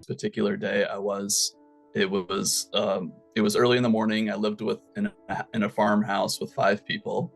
Particular day it was it was early in the morning. I lived in a farmhouse with 5 people.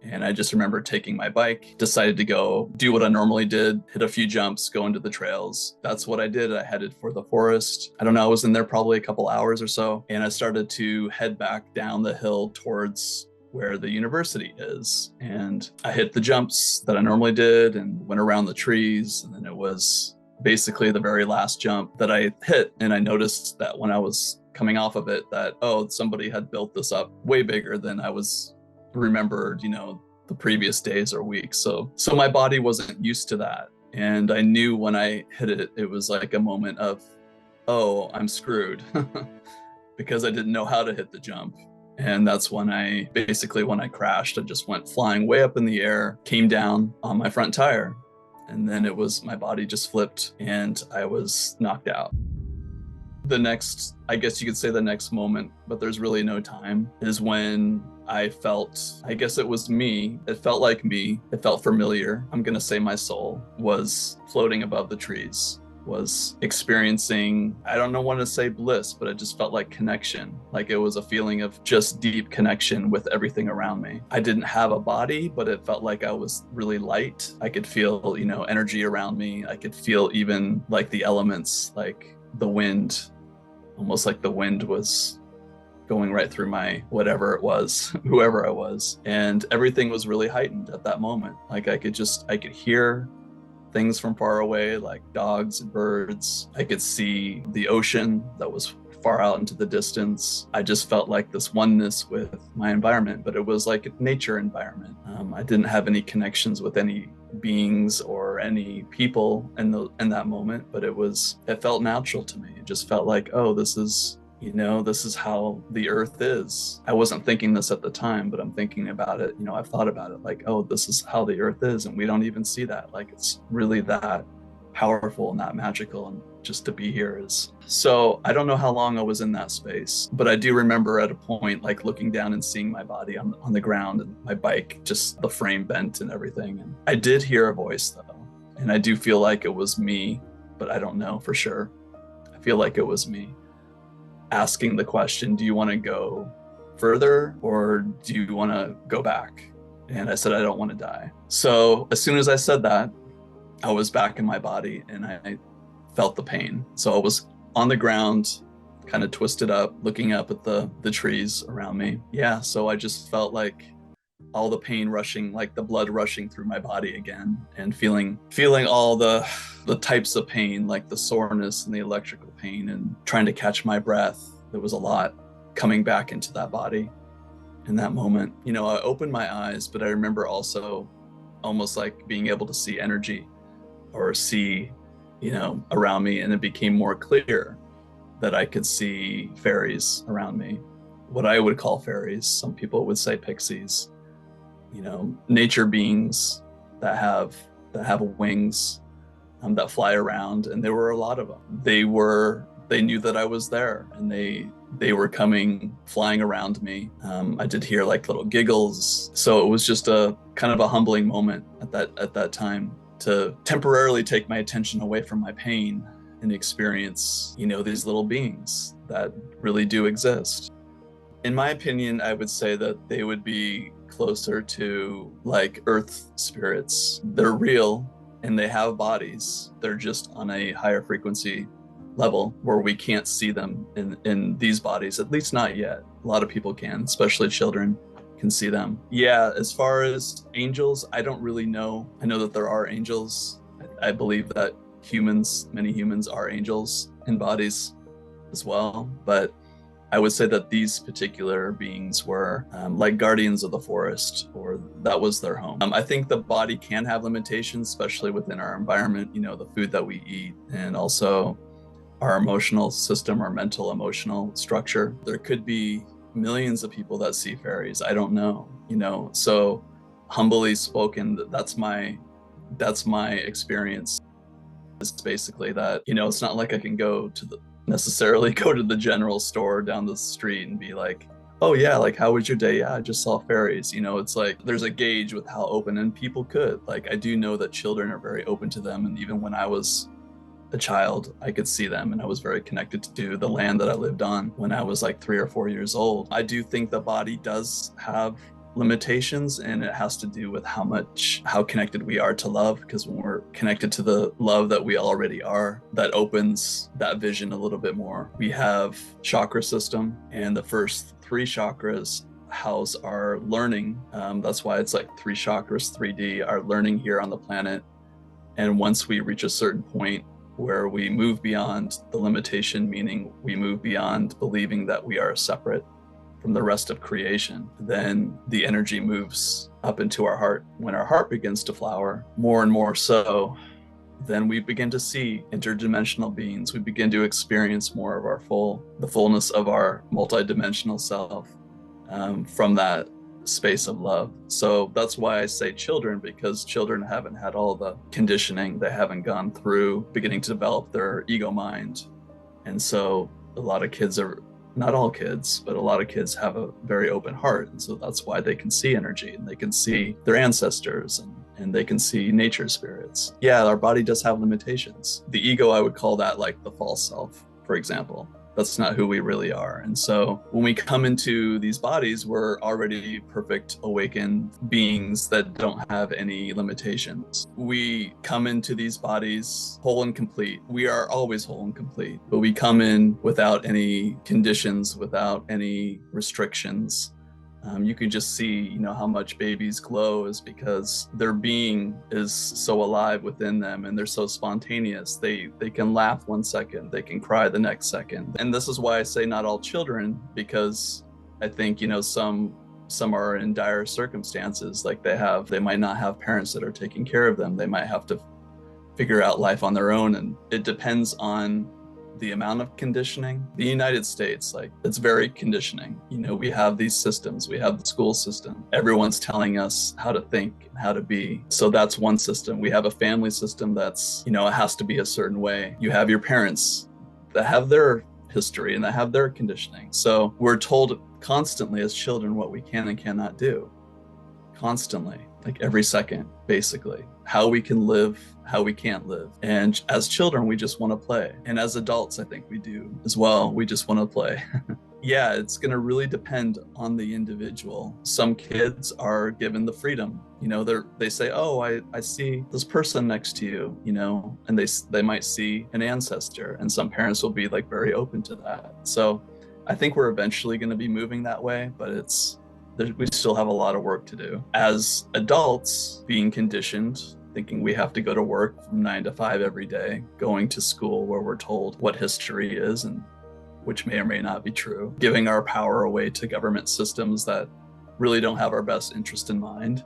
And I just remember taking my bike, decided to go do what I normally did, hit a few jumps, go into the trails. That's what I did. I headed for the forest. I don't know, I was in there probably a couple hours or so. And I started to head back down the hill towards where the university is. And I hit the jumps that I normally did and went around the trees. And then it was basically the very last jump that I hit. And I noticed that when I was coming off of it, that, oh, somebody had built this up way bigger than I was remembered, the previous days or weeks. So my body wasn't used to that. And I knew when I hit it, it was like a moment of, oh, I'm screwed because I didn't know how to hit the jump. And that's when I crashed. I just went flying way up in the air, came down on my front tire. And then my body just flipped and I was knocked out. I guess you could say the next moment, but there's really no time, is when I guess it was me. It felt like me. It felt familiar. I'm going to say my soul was floating above the trees, was experiencing, I don't know when to say bliss, but it just felt like connection. Like it was a feeling of just deep connection with everything around me. I didn't have a body, but it felt like I was really light. I could feel, energy around me. I could feel even like the elements, like the wind, almost like the wind was going right through my whatever it was, whoever I was. And everything was really heightened at that moment. Like I could hear things from far away, like dogs and birds. I could see the ocean that was far out into the distance. I just felt like this oneness with my environment, but it was like a nature environment. I didn't have any connections with any beings or any people in that moment, but it felt natural to me. It just felt like, oh, this is how the earth is. I wasn't thinking this at the time, but I'm thinking about it. I've thought about it like, oh, this is how the earth is. And we don't even see that. Like, it's really that powerful and that magical. And just to be here is. So I don't know how long I was in that space, but I do remember at a point, like looking down and seeing my body on the ground and my bike, just the frame bent and everything. And I did hear a voice though. And I do feel like it was me, but I don't know for sure. I feel like it was me asking the question, do you want to go further or do you want to go back? And I said, I don't want to die. So as soon as I said that, I was back in my body and I felt the pain. So I was on the ground, kind of twisted up, looking up at the trees around me. Yeah, so I just felt like all the pain rushing, like the blood rushing through my body again, and feeling all the types of pain, like the soreness and the electrical pain, and trying to catch my breath. There was a lot coming back into that body in that moment. I opened my eyes, but I remember also almost like being able to see energy or see, around me, and it became more clear that I could see fairies around me, what I would call fairies. Some people would say pixies. Nature beings that have wings, that fly around, and there were a lot of them. They knew that I was there, and they were flying around me. I did hear like little giggles. So it was just a kind of a humbling moment at that time to temporarily take my attention away from my pain and experience, these little beings that really do exist. In my opinion, I would say that they would be closer to like earth spirits. They're real and they have bodies. They're just on a higher frequency level where we can't see them in these bodies, at least not yet. A lot of people can, especially children can see them. Yeah, as far as angels, I don't really know. I know that there are angels. I believe that many humans are angels in bodies as well, but I would say that these particular beings were like guardians of the forest, or that was their home. I think the body can have limitations, especially within our environment, the food that we eat, and also our emotional system, our mental emotional structure. There could be millions of people that see fairies. I don't know, so humbly spoken, that's my experience. It's basically that, it's not like I can necessarily go to the general store down the street and be like, oh yeah, like how was your day? Yeah, I just saw fairies. It's like there's a gauge with how open, and people could, like, I do know that children are very open to them. And even when I was a child, I could see them, and I was very connected to the land that I lived on when I was like 3 or 4 years old. I do think the body does have limitations, and it has to do with how connected we are to love, because when we're connected to the love that we already are, that opens that vision a little bit more. We have chakra system, and the first 3 chakras house our learning. That's why it's like 3 chakras, 3D, our learning here on the planet. And once we reach a certain point where we move beyond the limitation, meaning we move beyond believing that we are separate from the rest of creation, then the energy moves up into our heart. When our heart begins to flower more and more so, then we begin to see interdimensional beings. We begin to experience more of the fullness of our multidimensional self, from that space of love. So that's why I say children, because children haven't had all the conditioning. They haven't gone through beginning to develop their ego mind. And so a lot of kids are, not all kids, but a lot of kids have a very open heart. And so that's why they can see energy, and they can see their ancestors, and they can see nature spirits. Yeah, our body does have limitations. The ego, I would call that like the false self, for example. That's not who we really are. And so when we come into these bodies, we're already perfect awakened beings that don't have any limitations. We come into these bodies whole and complete. We are always whole and complete, but we come in without any conditions, without any restrictions. You can just see, how much babies glow is because their being is so alive within them, and they're so spontaneous. They can laugh 1 second, they can cry the next second. And this is why I say not all children, because I think, some are in dire circumstances. Like they might not have parents that are taking care of them. They might have to figure out life on their own. And it depends on the amount of conditioning. The United States, it's very conditioning. We have these systems, we have the school system. Everyone's telling us how to think, how to be. So that's one system. We have a family system that's, it has to be a certain way. You have your parents that have their history and that have their conditioning. So we're told constantly as children what we can and cannot do. Constantly, like every second, basically. How we can live, how we can't live. And as children, we just want to play. And as adults, I think we do as well. We just want to play. Yeah, it's going to really depend on the individual. Some kids are given the freedom. They say, oh, I see this person next to you, and they might see an ancestor. And some parents will be very open to that. So I think we're eventually going to be moving that way, but we still have a lot of work to do. As adults, being conditioned, thinking we have to go to work from 9 to 5 every day, going to school where we're told what history is, and which may or may not be true, giving our power away to government systems that really don't have our best interest in mind.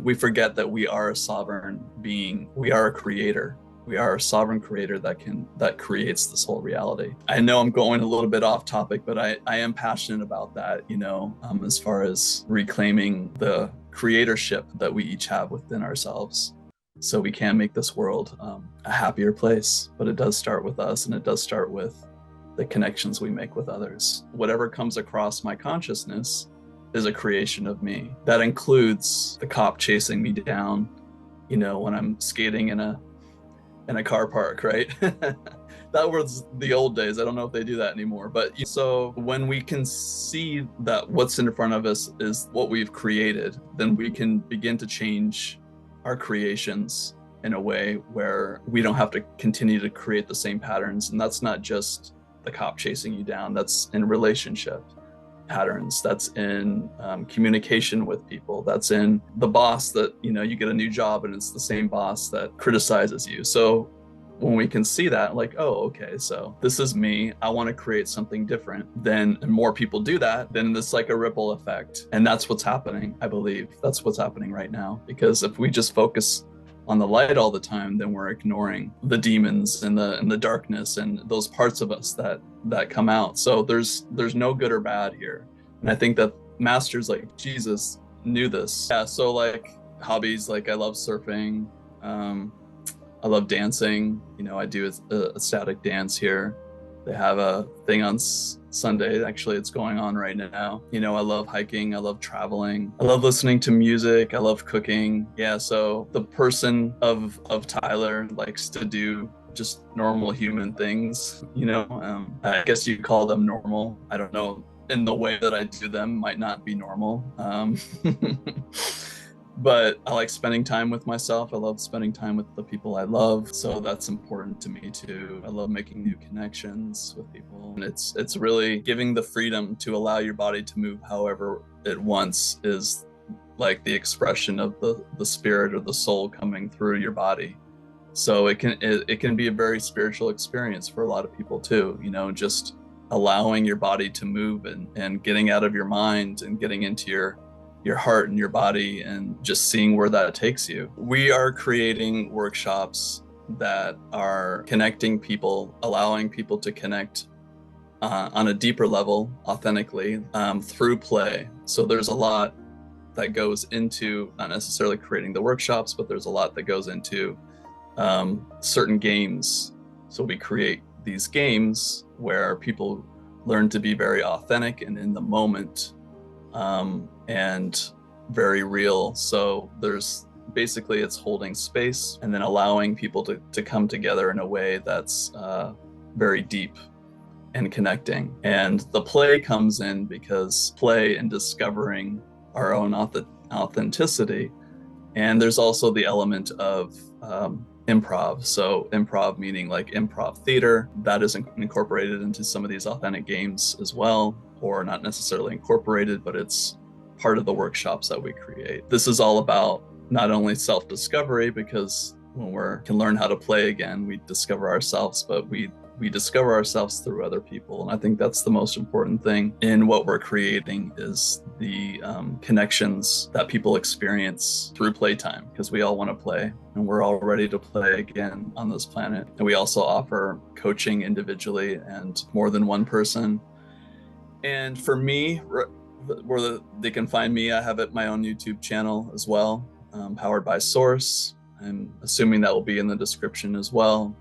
We forget that we are a sovereign being. We are a creator. We are a sovereign creator that creates this whole reality. I know I'm going a little bit off topic, but I am passionate about that, as far as reclaiming the creatorship that we each have within ourselves, so we can make this world a happier place. But it does start with us, and it does start with the connections we make with others. Whatever comes across my consciousness is a creation of me. That includes the cop chasing me down, when I'm skating in a car park, right? That was the old days. I don't know if they do that anymore. But so when we can see that what's in front of us is what we've created, then we can begin to change our creations in a way where we don't have to continue to create the same patterns. And that's not just the cop chasing you down. That's in relationship patterns. That's in communication with people. That's in the boss that, you get a new job and it's the same boss that criticizes you. So when we can see that, oh, okay, so this is me. I want to create something different. Then and more people do that, then it's like a ripple effect. And that's what's happening. I believe that's what's happening right now. Because if we just focus on the light all the time, then we're ignoring the demons and the darkness and those parts of us that come out. So there's no good or bad here. And I think that masters like Jesus knew this. Yeah, so hobbies, I love surfing. I love dancing. I do a static dance here. They have a thing on Sunday. Actually, it's going on right now. I love hiking. I love traveling. I love listening to music. I love cooking. Yeah, so the person of Tyler likes to do just normal human things, I guess you call them normal. I don't know, in the way that I do them might not be normal. But I like spending time with myself. I love spending time with the people I love. So that's important to me too. I love making new connections with people. And it's really giving the freedom to allow your body to move however it wants is like the expression of the spirit or the soul coming through your body. So it can be a very spiritual experience for a lot of people too, just allowing your body to move and getting out of your mind and getting into your heart and your body and just seeing where that takes you. We are creating workshops that are connecting people, allowing people to connect on a deeper level, authentically, through play. So there's a lot that goes into not necessarily creating the workshops, but there's a lot that goes into certain games. So we create these games where people learn to be very authentic and in the moment, and very real. So there's basically, it's holding space and then allowing people to come together in a way that's very deep and connecting. And the play comes in because play and discovering our own authenticity. And there's also the element of improv. So improv meaning like improv theater, that is incorporated into some of these authentic games as well, or not necessarily incorporated, but it's part of the workshops that we create. This is all about not only self-discovery, because when we can learn how to play again, we discover ourselves, but we discover ourselves through other people. And I think that's the most important thing in what we're creating is the connections that people experience through playtime, because we all want to play and we're all ready to play again on this planet. And we also offer coaching individually and more than one person. And for me, where they can find me, I have my own YouTube channel as well, powered by Source. I'm assuming that will be in the description as well.